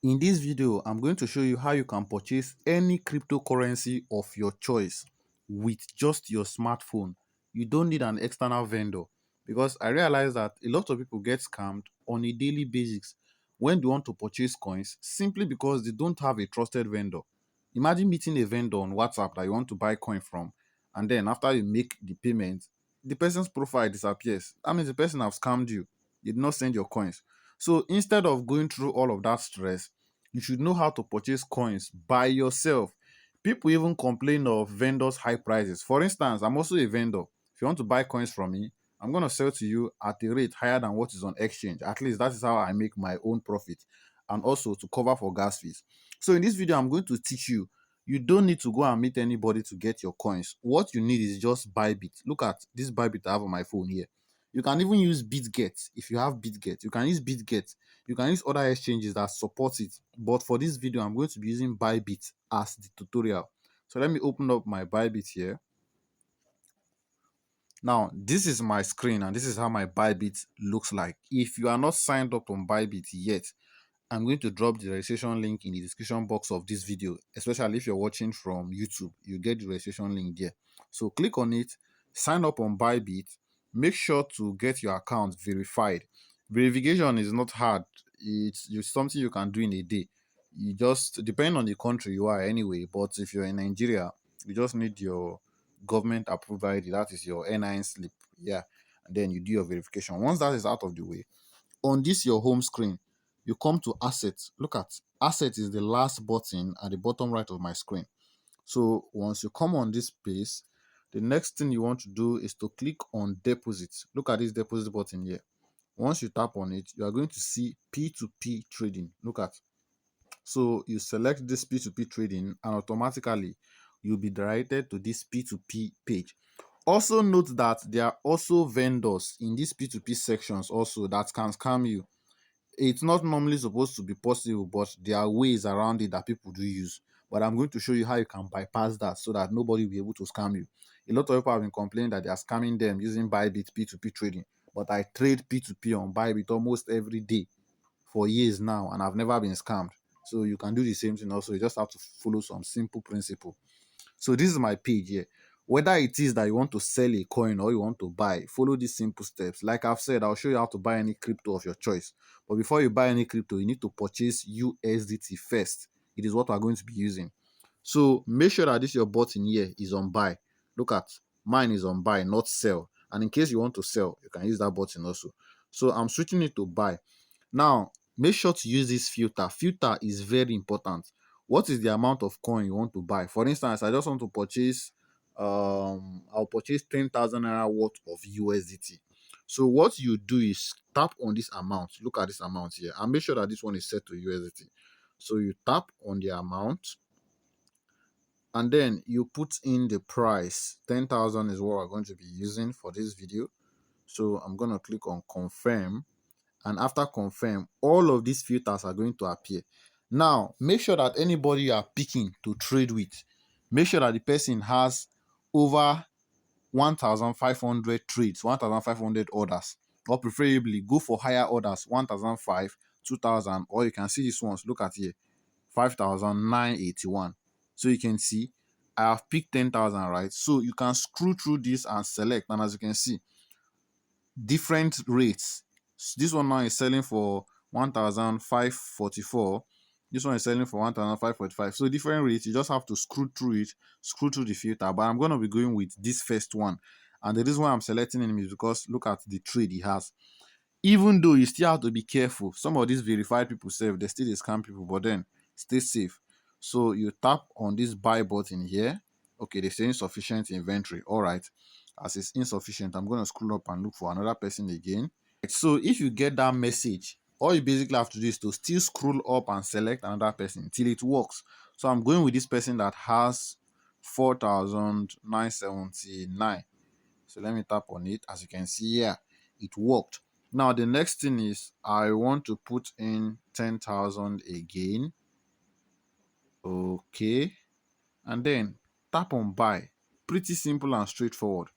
In this video, I'm going to show you how you can purchase any cryptocurrency of your choice with just your smartphone. You don't need an external vendor, because I realize that a lot of people get scammed on a daily basis when they want to purchase coins simply because they don't have a trusted vendor. Imagine meeting a vendor on WhatsApp that you want to buy coin from, and then after you make the payment, the person's profile disappears. That means the person have scammed you. They did not send your coins. So instead of going through all of that stress, you should know how to purchase coins by yourself. People even complain of vendors' high prices. For instance, I'm also a vendor. If you want to buy coins from me, I'm going to sell to you at a rate higher than what is on exchange. At least that is how I make my own profit, and also to cover for gas fees. So in this video, I'm going to teach you. You don't need to go and meet anybody to get your coins. What you need is just Bybit. Look at this Bybit I have on my phone here. You can even use BitGet. If you have BitGet, you can use BitGet. You can use other exchanges that support it. But for this video, I'm going to be using Bybit as the tutorial. So let me open up my Bybit here. Now, this is my screen and this is how my Bybit looks like. If you are not signed up on Bybit yet, I'm going to drop the registration link in the description box of this video, especially if you're watching from YouTube. You get the registration link there. So click on it, sign up on Bybit. Make sure to get your account verified. Verification is not hard. It's just something you can do in a day. You just depend on the country you are anyway. But if you're in Nigeria, you just need your government approved ID. That is your NIN slip. Yeah. And then you do your verification. Once that is out of the way, on this your home screen, you come to assets. Look at asset is the last button at the bottom right of my screen. So once you come on this page, the next thing you want to do is to click on deposit. Look at this deposit button here. Once you tap on it, you are going to see P2P trading. Look at. So you select this P2P trading and automatically you'll be directed to this P2P page. Also note that there are also vendors in these P2P sections also that can scam you. It's not normally supposed to be possible, but there are ways around it that people do use. But I'm going to show you how you can bypass that so that nobody will be able to scam you. A lot of people have been complaining that they are scamming them using Bybit P2P trading. But I trade P2P on Bybit almost every day for years now, and I've never been scammed. So you can do the same thing also. You just have to follow some simple principle. So this is my page here. Whether it is that you want to sell a coin or you want to buy, follow these simple steps. Like I've said, I'll show you how to buy any crypto of your choice. But before you buy any crypto, you need to purchase USDT first. It is what we're going to be using. So make sure that this your button here is on buy. Look at mine is on buy, not sell. And in case you want to sell, you can use that button also. So I'm switching it to buy. Now, make sure to use this filter. Filter is very important. What is the amount of coin you want to buy? For instance, I just want to purchase I'll purchase 10,000 naira worth of USDT. So what you do is tap on this amount. Look at this amount here and make sure that this one is set to USDT. So you tap on the amount and then you put in the price. 10,000 is what we're going to be using for this video. So I'm going to click on confirm. And after confirm, all of these filters are going to appear. Now, make sure that anybody you are picking to trade with, make sure that the person has over 1,500 trades, 1,500 orders, or preferably go for higher orders, 1,005, 2,000, or you can see these ones. Look at here, 5,981. So you can see I have picked 10,000, right? So you can scroll through this and select, and as you can see, different rates. This one now is selling for 1,544. This one is selling for 1,545. So different rates. You just have to scroll through it, scroll through the filter. But I'm going to be going with this first one. And the reason why I'm selecting him is because look at the trade he has. Even though you still have to be careful. Some of these verified people say they still scam people, but then stay safe. So you tap on this buy button here. Okay, they say insufficient inventory. All right. As it's insufficient, I'm going to scroll up and look for another person again. So if you get that message, all you basically have to do is to still scroll up and select another person till it works. So I'm going with this person that has 4,979. So let me tap on it. As you can see here, it worked. Now the next thing is I want to put in 10,000 again. Okay. And then tap on buy. Pretty simple and straightforward.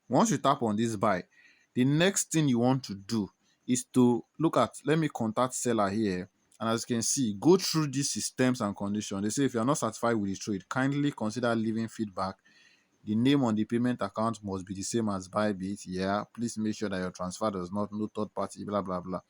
Once you tap on this buy, the next thing you want to do is to look at, let me contact seller here. And as you can see, go through these systems and conditions. They say if you are not satisfied with the trade, kindly consider leaving feedback. The name on the payment account must be the same as Bybit. Yeah, please make sure that your transfer does not no third party, blah blah blah.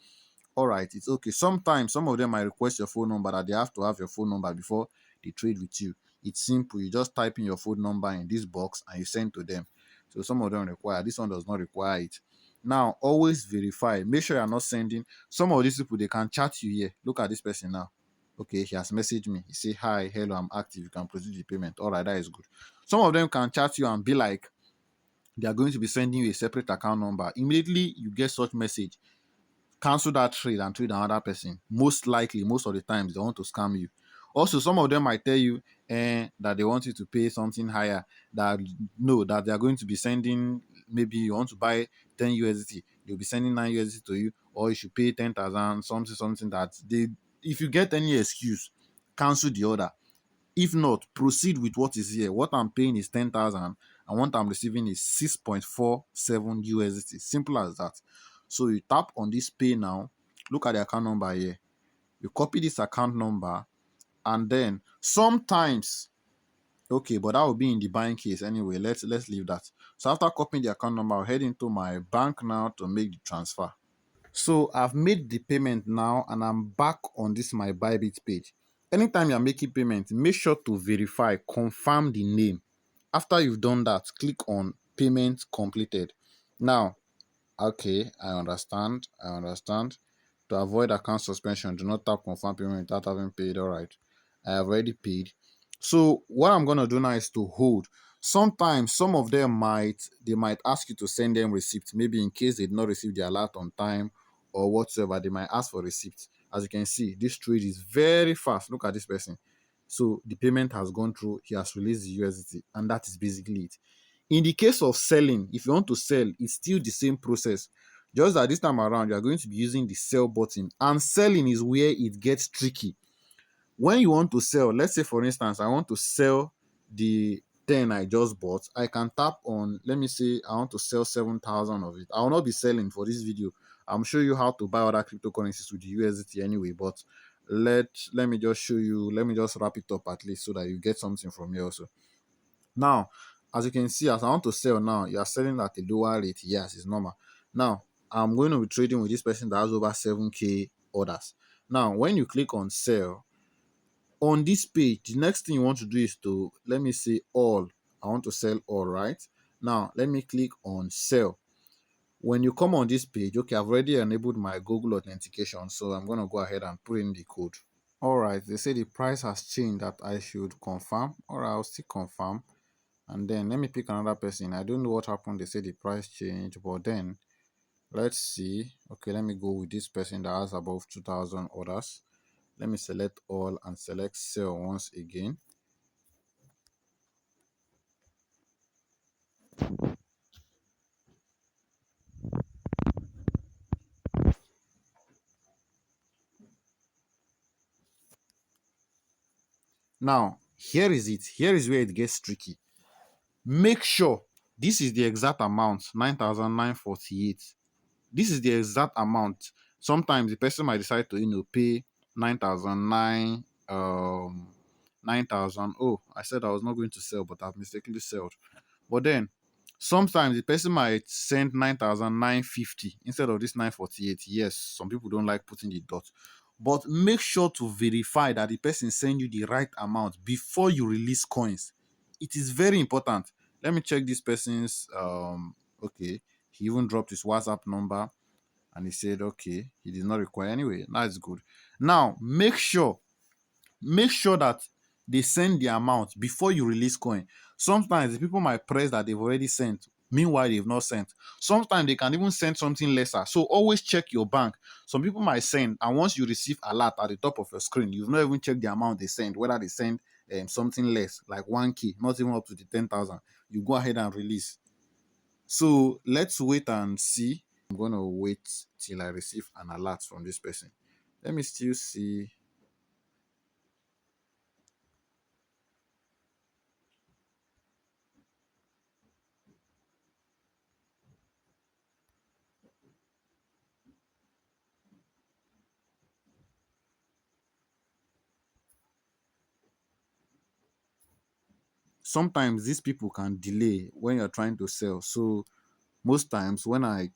All right, it's okay. Sometimes some of them might request your phone number, that they have to have your phone number before they trade with you. It's simple. You just type in your phone number in this box and you send to them. So some of them require. This one does not require it. Now, always verify. Make sure you're not sending. Some of these people, they can chat you here. Look at this person now. Okay, he has messaged me. He say, hi, hello, I'm active. You can proceed the payment. All right, that is good. Some of them can chat you and be like, they are going to be sending you a separate account number. Immediately you get such message, cancel that trade and trade another person. Most likely, most of the times, they want to scam you. Also, some of them might tell you that they want you to pay something higher. That no, that they are going to be sending. Maybe you want to buy 10 USDT, they'll be sending 9 USDT to you, or you should pay 10,000 something. That they, if you get any excuse, cancel the order. If not, proceed with what is here. What I'm paying is 10,000 and what I'm receiving is 6.47 USDT. Simple as that. So you tap on this pay now. Look at the account number here. You copy this account number, and then sometimes, okay, but that will be in the buying case anyway. Let's leave that. So after copying the account number, I'll head into my bank now to make the transfer. So I've made the payment now and I'm back on this my Bybit page. Anytime you're making payment, make sure to verify, confirm the name. After you've done that, click on payment completed. Now, okay, I understand. To avoid account suspension, do not tap confirm payment without having paid. All right, I have already paid. So what I'm gonna do now is to hold. Sometimes some of them might ask you to send them receipts. Maybe in case they did not receive the alert on time or whatsoever, they might ask for receipts. As you can see, this trade is very fast. Look at this person. So the payment has gone through. He has released the USDT, and that is basically it. In the case of selling, if you want to sell, it's still the same process. Just that this time around, you are going to be using the sell button. And selling is where it gets tricky. When you want to sell, let's say for instance, I want to sell the 10 I just bought. I can tap on, let me say I want to sell 7,000 of it. I will not be selling for this video. I'm showing you how to buy other cryptocurrencies with the USDT anyway, but let me just show you, let me just wrap it up at least so that you get something from here also. Now, as you can see, as I want to sell now, you are selling at a lower rate. Yes, it's normal. Now, I'm going to be trading with this person that has over 7K orders. Now, when you click on sell, on this page, the next thing you want to do is to, let me say all. I want to sell all, right? Now, let me click on sell. When you come on this page, okay, I've already enabled my Google authentication, so I'm going to go ahead and put in the code. All right, they say the price has changed, that I should confirm. All right, I'll still confirm. And then let me pick another person. I don't know what happened. They say the price changed, but then let's see. Okay, let me go with this person that has above 2,000 orders. Let me select all and select sell once again. Now, here is it. Here is where it gets tricky. Make sure this is the exact amount, 9,948. This is the exact amount. Sometimes the person might decide to, pay 9,009, 9,000. Oh, I said I was not going to sell, but I've mistakenly sold. But then sometimes the person might send 9,950 instead of this 948. Yes, some people don't like putting the dot. But make sure to verify that the person send you the right amount before you release coins. It is very important. Let me check this person's okay. He even dropped his WhatsApp number and he said okay, he did not require anyway. That's good. Now make sure that they send the amount before you release coin. Sometimes the people might press that they've already sent, meanwhile they've not sent. Sometimes they can even send something lesser, so always check your bank. Some people might send, and once you receive alert at the top of your screen, you've not even checked the amount they send, whether they send something less like 1K, not even up to the 10,000. You go ahead and release. So let's wait and see. I'm gonna wait till I receive an alert from this person. Let me still see. sometimes these people can delay when you're trying to sell. So most times when I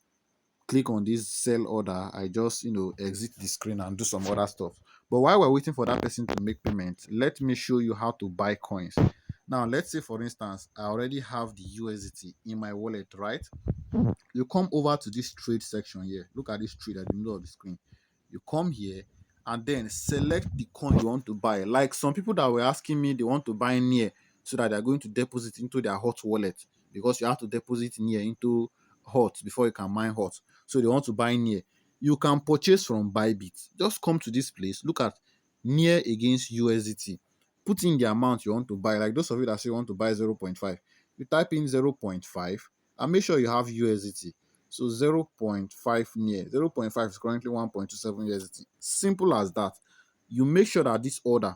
click on this sell order, I just exit the screen and do some other stuff. But while we're waiting for that person to make payment, let me show you how to buy coins. Now let's say for instance I already have the USDT in my wallet, right? You come over to this trade section here. Look at this trade at the middle of the screen. You come here and then select the coin you want to buy. Like some people that were asking me, they want to buy near so that they're going to deposit into their hot wallet, because you have to deposit near into hot before you can mine hot. So they want to buy near. You can purchase from Bybit. Just come to this place, look at near against USDT. Put in the amount you want to buy. Like those of you that say you want to buy 0.5, you type in 0.5 and make sure you have USDT. So 0.5 near 0.5 is currently 1.27 USDT. Simple as that. You make sure that this order,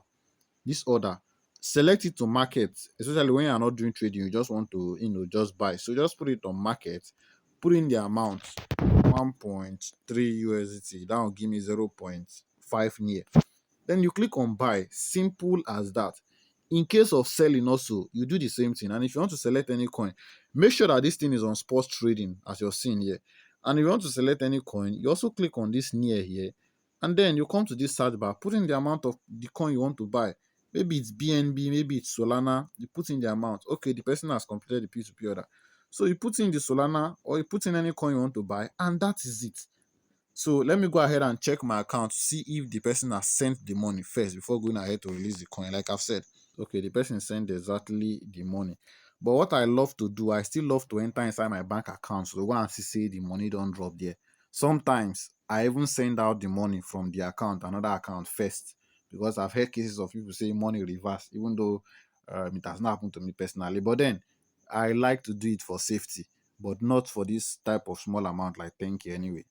select it to market, especially when you're not doing trading, you just want to just buy. So just put it on market, put in the amount 1.3 USDT. That will give me 0.5 near. Then you click on buy. Simple as that. In case of selling also, you do the same thing. And if you want to select any coin, make sure that this thing is on spot trading as you're seeing here. And if you want to select any coin, you also click on this near here. And then you come to this search bar, put in the amount of the coin you want to buy. Maybe it's BNB, maybe it's Solana. You put in the amount. Okay, the person has completed the P2P order. So you put in the Solana or you put in any coin you want to buy, and that is it. So let me go ahead and check my account to see if the person has sent the money first before going ahead to release the coin. Like I've said, okay, the person sent exactly the money. But what I love to do, I still love to enter inside my bank account so go and see say the money don't drop there. Sometimes I even send out the money from the account, another account first, because I've heard cases of people say money reverse, even though it has not happened to me personally. But then I like to do it for safety, but not for this type of small amount like 10K anyway.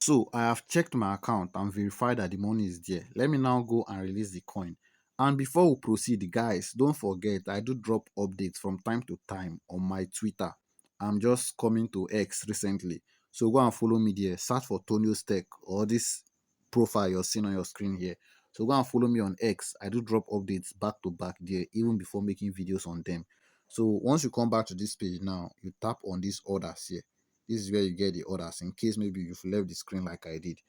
So I have checked my account and verified that the money is there. Let me now go and release the coin. And before we proceed, guys, don't forget I do drop updates from time to time on my Twitter. I'm just coming to X recently. So go and follow me there. Search for Tonio's Tech or this profile you're seeing on your screen here. So go and follow me on X. I do drop updates back to back there, even before making videos on them. So once you come back to this page now, you tap on these orders here. This is where you get the orders in case maybe you've left the screen like I did.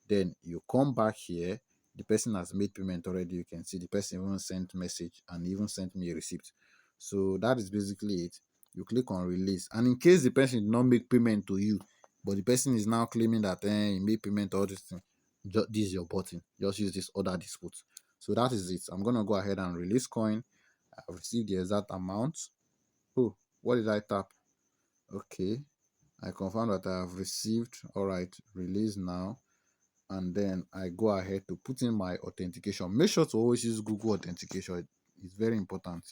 Then you come back here. The person has made payment already. You can see the person even sent message and even sent me a receipt. So that is basically it. You click on release, and in case the person did not make payment to you, but the person is now claiming that he made payment all this thing, this is your button. Just use this order dispute. So that is it. I'm gonna go ahead and release coin. I've received the exact amount. Oh, what did I tap? Okay, I confirm that I have received. All right, release now. And then I go ahead to put in my authentication. Make sure to always use Google authentication. It's very important.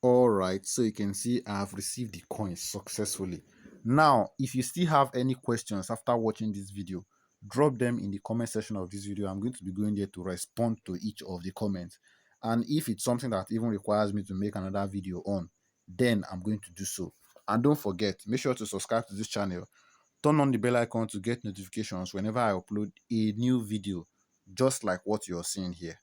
All right, so you can see I have received the coins successfully. Now, if you still have any questions after watching this video, drop them in the comment section of this video. I'm going to be going there to respond to each of the comments. And if it's something that even requires me to make another video on, then I'm going to do so. And don't forget, make sure to subscribe to this channel. Turn on the bell icon to get notifications whenever I upload a new video, just like what you're seeing here.